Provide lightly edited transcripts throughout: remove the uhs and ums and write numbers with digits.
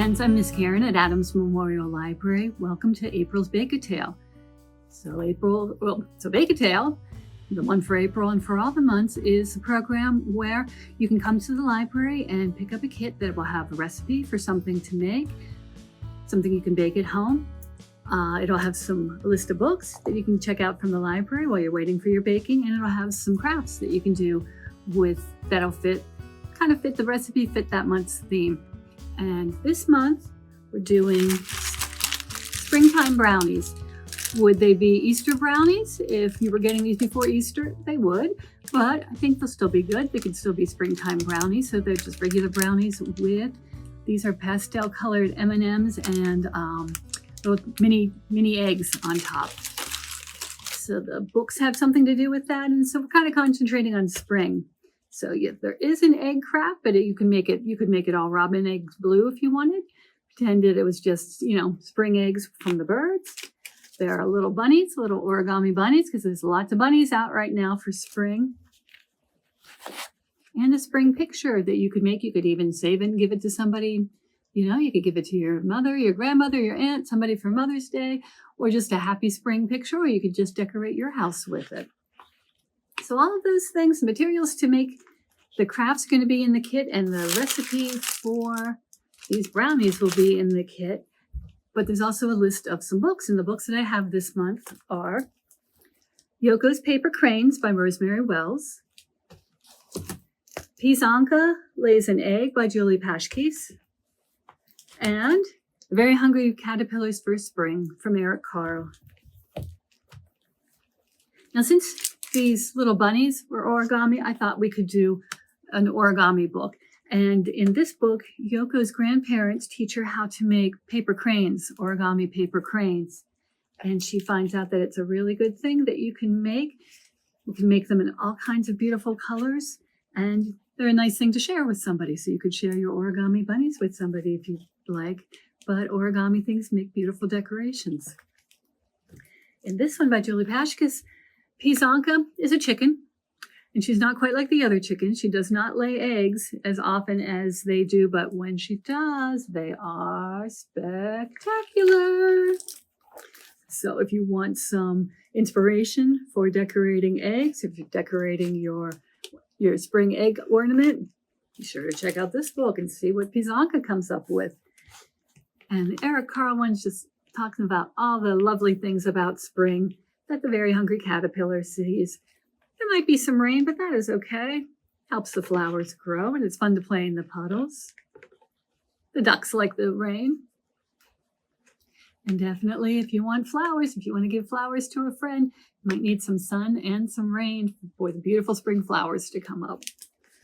friends, I'm Miss Karen at Adams Memorial Library. Welcome to April's Bake-A-Tale. So Bake-A-Tale, the one for April and for all the months, is a program where you can come to the library and pick up a kit that will have a recipe for something to make, something you can bake at home. It'll have a list of books that you can check out from the library while you're waiting for your baking, and it'll have some crafts that you can do that'll fit the recipe, fit that month's theme. And this month we're doing springtime brownies. Would they be Easter brownies? If you were getting these before Easter, they would, but I think they'll still be good. They could still be springtime brownies. So they're just regular brownies these are pastel colored M&Ms and little mini eggs on top. So the books have something to do with that. And so we're kind of concentrating on spring. So yeah, there is an egg craft, but you could make it all robin eggs blue if you wanted. Pretended it was just, spring eggs from the birds. There are little bunnies, little origami bunnies, because there's lots of bunnies out right now for spring. And a spring picture that you could make. You could even save it and give it to somebody. You could give it to your mother, your grandmother, your aunt, somebody for Mother's Day, or just a happy spring picture, or you could just decorate your house with it. So all of those things, materials to make the crafts, are going to be in the kit, and the recipe for these brownies will be in the kit. But there's also a list of some books, and the books that I have this month are Yoko's Paper Cranes by Rosemary Wells, Pizanka Lays an Egg by Julie Pashkis, and The Very Hungry Caterpillars for Spring from Eric Carle. Now, since these little bunnies were origami, I thought we could do an origami book. And in this book, Yoko's grandparents teach her how to make paper cranes, origami paper cranes. And she finds out that it's a really good thing that you can make. You can make them in all kinds of beautiful colors. And they're a nice thing to share with somebody. So you could share your origami bunnies with somebody if you'd like. But origami things make beautiful decorations. In this one by Julie Pashkis, Pizanka is a chicken, and she's not quite like the other chickens. She does not lay eggs as often as they do, but when she does, they are spectacular. So if you want some inspiration for decorating eggs, if you're decorating your spring egg ornament, be sure to check out this book and see what Pizanka comes up with. And Eric Carle one's just talking about all the lovely things about spring that the very hungry caterpillar sees. There might be some rain, but that is okay. Helps the flowers grow, and it's fun to play in the puddles. The ducks like the rain. And definitely, if you want flowers, if you want to give flowers to a friend, you might need some sun and some rain for the beautiful spring flowers to come up.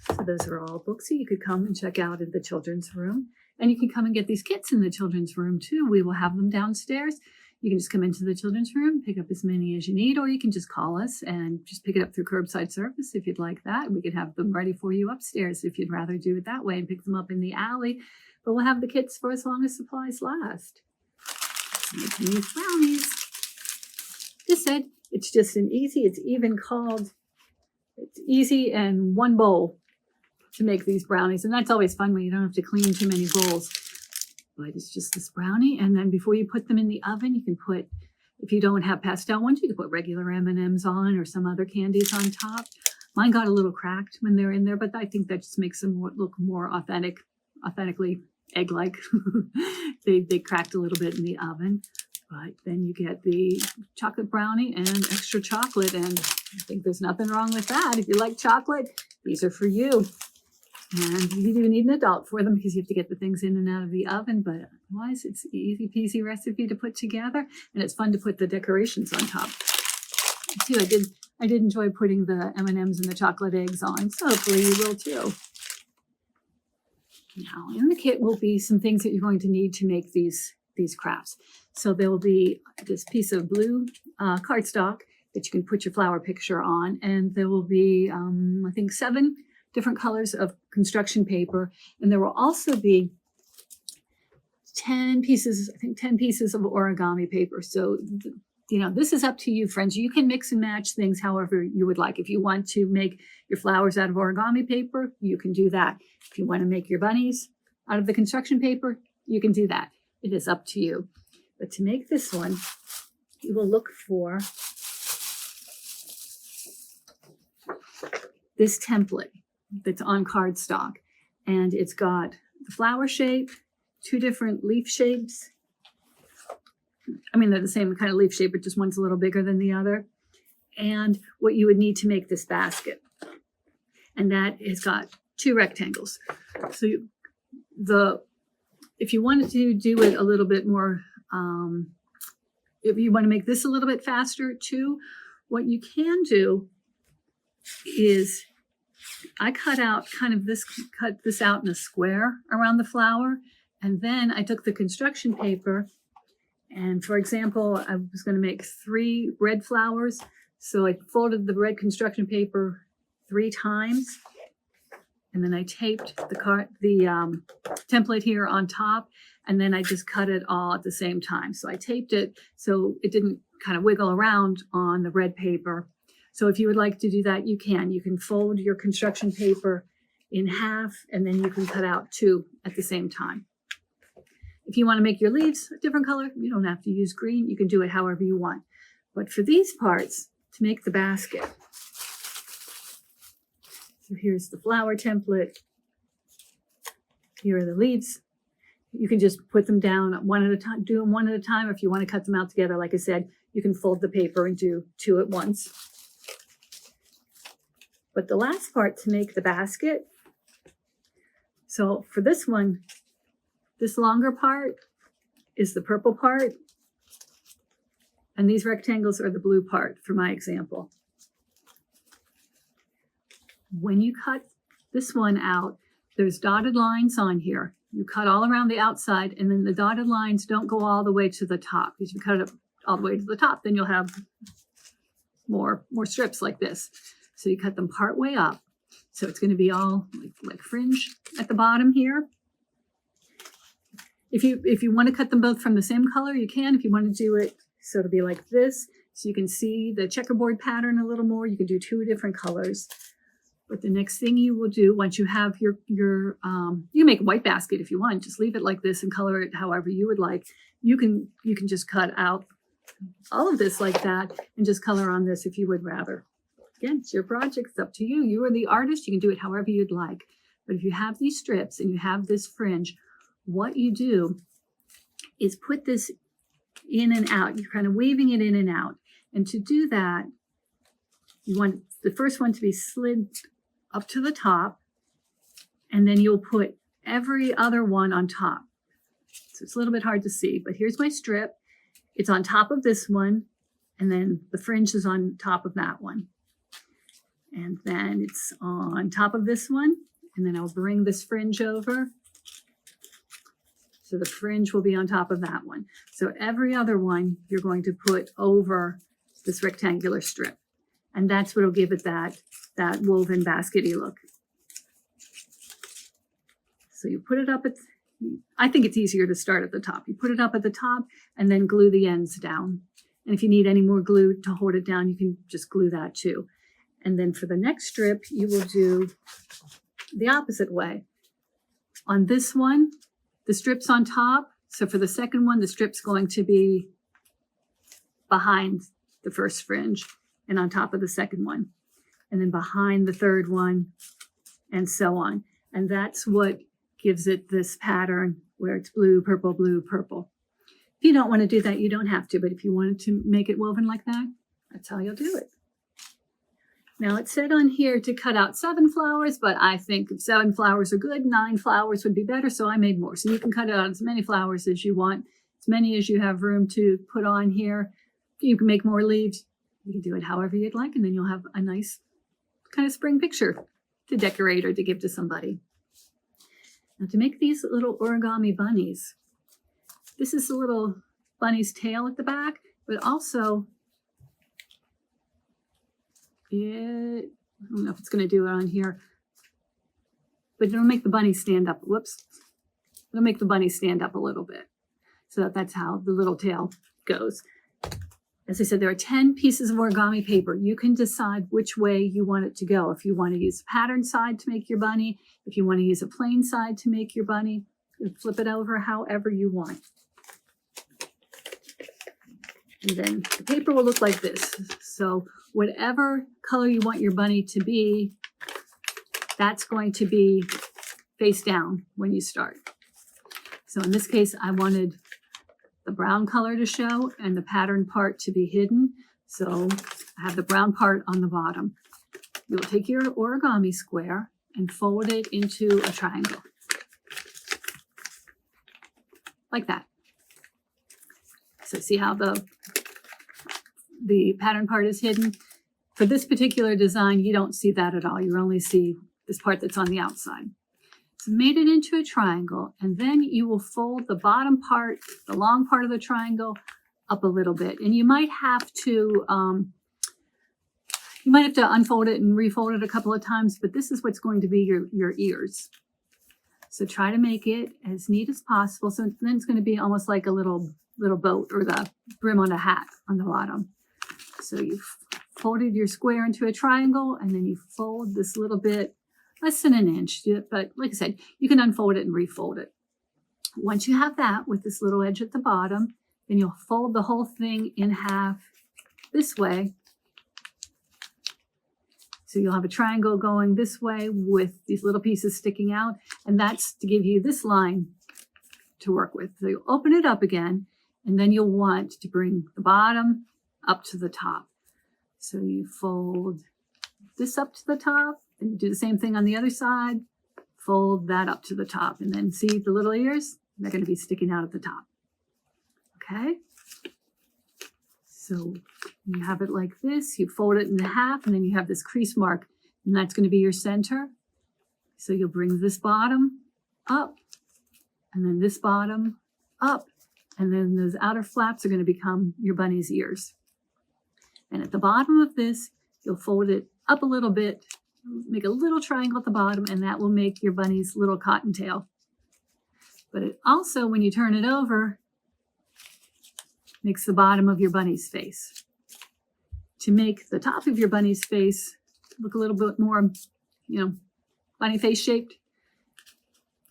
So those are all books that you could come and check out in the children's room. And you can come and get these kits in the children's room too. We will have them downstairs. You can just come into the children's room, pick up as many as you need, or you can just call us and just pick it up through curbside service if you'd like that. We could have them ready for you upstairs if you'd rather do it that way and pick them up in the alley. But we'll have the kits for as long as supplies last. Making these brownies. Just said, it's just it's easy and one bowl to make these brownies. And that's always fun when you don't have to clean too many bowls. But it's just this brownie, and then before you put them in the oven, you can put, if you don't have pastel ones, you can put regular M&Ms on or some other candies on top. Mine got a little cracked when they're in there, but I think that just makes them look more authentically egg-like. They cracked a little bit in the oven, but then you get the chocolate brownie and extra chocolate, and I think there's nothing wrong with that. If you like chocolate, these are for you. And you even need an adult for them because you have to get the things in and out of the oven. But otherwise, it's an easy peasy recipe to put together. And it's fun to put the decorations on top too. I did enjoy putting the M&Ms and the chocolate eggs on. So hopefully you will too. Now in the kit will be some things that you're going to need to make these crafts. So there will be this piece of blue cardstock that you can put your flower picture on. And there will be, I think, 7 different colors of construction paper, and there will also be 10 pieces of origami paper. So, this is up to you, friends. You can mix and match things however you would like. If you want to make your flowers out of origami paper, you can do that. If you want to make your bunnies out of the construction paper, you can do that. It is up to you. But to make this one, you will look for this template that's on cardstock. And it's got the flower shape, 2 different leaf shapes. I mean, they're the same kind of leaf shape, but just one's a little bigger than the other. And what you would need to make this basket. And that has got 2 rectangles. So if you wanted to do it a little bit more, if you want to make this a little bit faster too, what you can do is I cut this out in a square around the flower. And then I took the construction paper, and for example, I was going to make 3 red flowers. So I folded the red construction paper 3 times, and then I taped the template here on top, and then I just cut it all at the same time. So I taped it so it didn't kind of wiggle around on the red paper. So if you would like to do that, you can. You can fold your construction paper in half, and then you can cut out 2 at the same time. If you want to make your leaves a different color, you don't have to use green. You can do it however you want. But for these parts, to make the basket, so here's the flower template. Here are the leaves. You can just put them down one at a time, do them one at a time. If you want to cut them out together, like I said, you can fold the paper and do 2 at once. But the last part to make the basket, so for this one, this longer part is the purple part, and these rectangles are the blue part for my example. When you cut this one out, there's dotted lines on here. You cut all around the outside, and then the dotted lines don't go all the way to the top. Because if you cut it all the way to the top, then you'll have more strips like this. So you cut them part way up. So it's going to be all like fringe at the bottom here. If you want to cut them both from the same color, you can. If you want to do it so it'll be like this, so you can see the checkerboard pattern a little more, you can do 2 different colors. But the next thing you will do, once you have your you can make a white basket if you want. Just leave it like this and color it however you would like. You can just cut out all of this like that and just color on this if you would rather. Again, it's your project. It's up to you. You are the artist. You can do it however you'd like. But if you have these strips and you have this fringe, what you do is put this in and out. You're kind of weaving it in and out. And to do that, you want the first one to be slid up to the top, and then you'll put every other one on top. So it's a little bit hard to see, but here's my strip. It's on top of this one, and then the fringe is on top of that one. And then it's on top of this one, and then I'll bring this fringe over. So the fringe will be on top of that one. So every other one you're going to put over this rectangular strip. And that's what will give it that woven baskety look. So you put it up I think it's easier to start at the top. You put it up at the top and then glue the ends down. And if you need any more glue to hold it down, you can just glue that too. And then for the next strip, you will do the opposite way. On this one, the strip's on top. So for the second one, the strip's going to be behind the first fringe and on top of the second one, and then behind the third one, and so on. And that's what gives it this pattern where it's blue, purple, blue, purple. If you don't want to do that, you don't have to, but if you wanted to make it woven like that, that's how you'll do it. Now it said on here to cut out 7 flowers, but I think if 7 flowers are good, 9 flowers would be better, so I made more. So you can cut out as many flowers as you want, as many as you have room to put on here. You can make more leaves. You can do it however you'd like, and then you'll have a nice kind of spring picture to decorate or to give to somebody. Now to make these little origami bunnies, this is a little bunny's tail at the back, but also I don't know if it's going to do it on here, but it'll make the bunny stand up. Whoops. It'll make the bunny stand up a little bit. So that's how the little tail goes. As I said, there are 10 pieces of origami paper. You can decide which way you want it to go. If you want to use a pattern side to make your bunny, if you want to use a plain side to make your bunny, and flip it over however you want. And then the paper will look like this. So whatever color you want your bunny to be, that's going to be face down when you start. So in this case, I wanted the brown color to show and the pattern part to be hidden. So I have the brown part on the bottom. You'll take your origami square and fold it into a triangle. Like that. So see how the pattern part is hidden? For this particular design, you don't see that at all. You only see this part that's on the outside. So made it into a triangle, and then you will fold the bottom part, the long part of the triangle, up a little bit. And you might have to unfold it and refold it a couple of times, but this is what's going to be your ears. So try to make it as neat as possible. So then it's going to be almost like a little boat, or the brim on a hat on the bottom. So you've folded your square into a triangle, and then you fold this little bit, less than an inch, but like I said, you can unfold it and refold it. Once you have that with this little edge at the bottom, then you'll fold the whole thing in half this way. So you'll have a triangle going this way with these little pieces sticking out, and that's to give you this line to work with. So you'll open it up again, and then you'll want to bring the bottom up to the top. So you fold this up to the top, and you do the same thing on the other side, fold that up to the top, and then see the little ears? They're going to be sticking out at the top. Okay? So you have it like this, you fold it in half, and then you have this crease mark, and that's going to be your center. So you'll bring this bottom up, and then this bottom up, and then those outer flaps are going to become your bunny's ears. And at the bottom of this, you'll fold it up a little bit, make a little triangle at the bottom, and that will make your bunny's little cottontail. But it also, when you turn it over, makes the bottom of your bunny's face. To make the top of your bunny's face look a little bit more, bunny face shaped,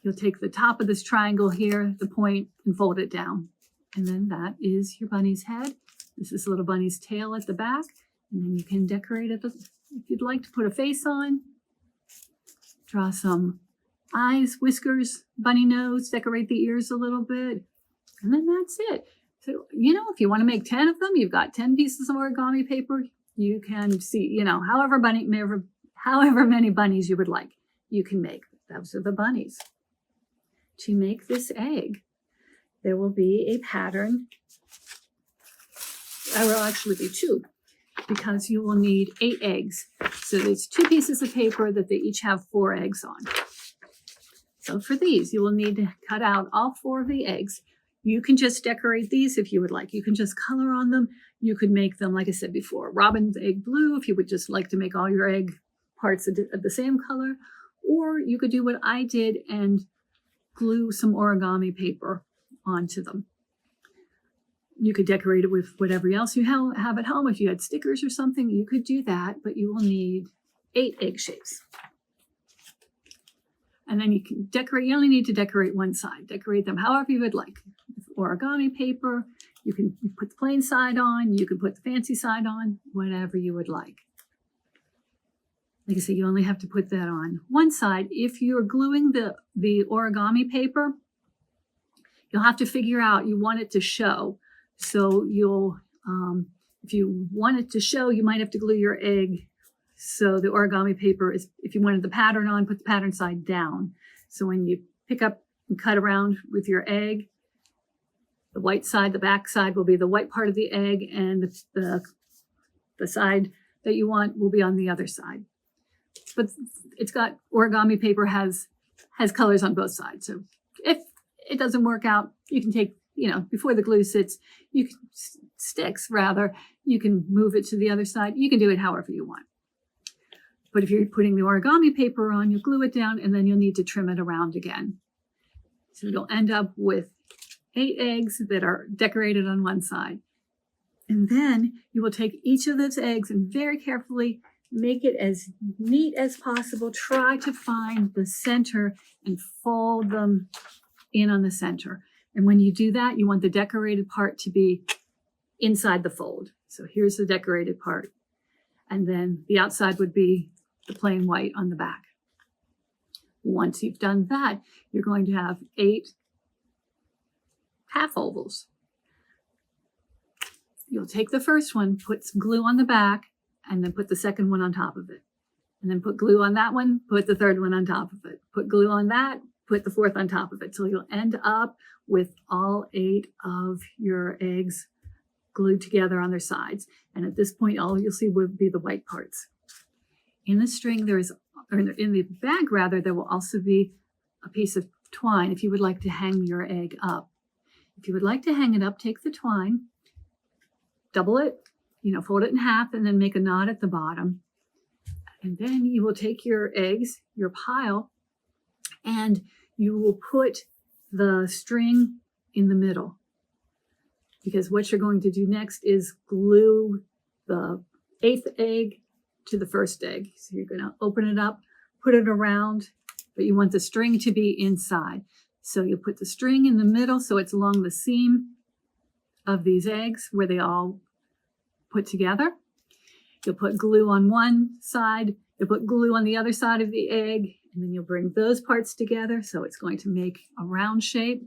you'll take the top of this triangle here, the point, and fold it down. And then that is your bunny's head. This is little bunny's tail at the back. And then you can decorate it if you'd like to put a face on. Draw some eyes, whiskers, bunny nose, decorate the ears a little bit. And then that's it. So, if you want to make 10 of them, you've got 10 pieces of origami paper. You can see, however many bunnies you would like, you can make. Those are the bunnies. To make this egg, there will be a pattern. There will actually be 2, because you will need 8 eggs. So there's 2 pieces of paper that they each have 4 eggs on. So for these, you will need to cut out all 4 of the eggs. You can just decorate these if you would like. You can just color on them. You could make them, like I said before, robin's egg blue if you would just like to make all your egg parts of the same color. Or you could do what I did and glue some origami paper onto them. You could decorate it with whatever else you have at home. If you had stickers or something, you could do that, but you will need 8 egg shapes. And then you can decorate, you only need to decorate one side. Decorate them however you would like. Origami paper, you can put the plain side on, you can put the fancy side on, whatever you would like. Like I said, you only have to put that on one side. If you're gluing the origami paper, you'll have to figure out, you want it to show. So if you want it to show, you might have to glue your egg. So the origami paper is, if you wanted the pattern on, put the pattern side down. So when you pick up and cut around with your egg, the white side, the back side will be the white part of the egg, and the side that you want will be on the other side. But it's got, origami paper has colors on both sides. So if it doesn't work out, you can take, before the glue sticks rather, you can move it to the other side. You can do it however you want. But if you're putting the origami paper on, you glue it down, and then you'll need to trim it around again. So you'll end up with 8 eggs that are decorated on one side. And then you will take each of those eggs and very carefully make it as neat as possible. Try to find the center and fold them in on the center. And when you do that, you want the decorated part to be inside the fold. So here's the decorated part. And then the outside would be the plain white on the back. Once you've done that, you're going to have 8 half ovals. You'll take the first one, put some glue on the back, and then put the second one on top of it. And then put glue on that one, put the third one on top of it. Put glue on that, put the fourth on top of it. So you'll end up with all 8 of your eggs glued together on their sides. And at this point, all you'll see will be the white parts. In the string, or in the bag rather, there will also be a piece of twine if you would like to hang your egg up. If you would like to hang it up, take the twine, double it, fold it in half, and then make a knot at the bottom. And then you will take your eggs, your pile, and you will put the string in the middle. Because what you're going to do next is glue the 8th egg to the first egg. So you're going to open it up, put it around, but you want the string to be inside. So you'll put the string in the middle so it's along the seam of these eggs where they all put together. You'll put glue on one side, you'll put glue on the other side of the egg, and then you'll bring those parts together so it's going to make a round shape.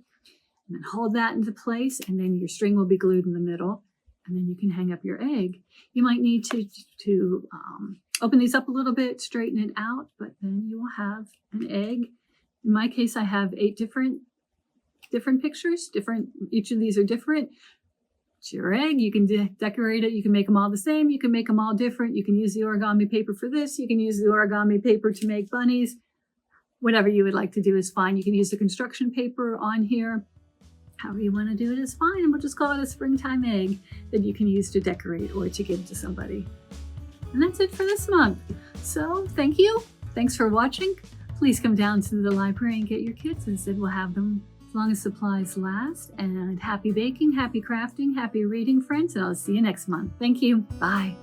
And then hold that into place, and then your string will be glued in the middle, and then you can hang up your egg. You might need to open these up a little bit, straighten it out, but then you will have an egg. In my case, I have 8 different pictures. Each of these are different. It's your egg. You can decorate it. You can make them all the same. You can make them all different. You can use the origami paper for this. You can use the origami paper to make bunnies. Whatever you would like to do is fine. You can use the construction paper on here. However you want to do it is fine, and we'll just call it a springtime egg that you can use to decorate or to give to somebody. And that's it for this month. So thank you. Thanks for watching. Please come down to the library and get your kits. Instead, we'll have them as long as supplies last. And happy baking, happy crafting, happy reading, friends, and I'll see you next month. Thank you. Bye.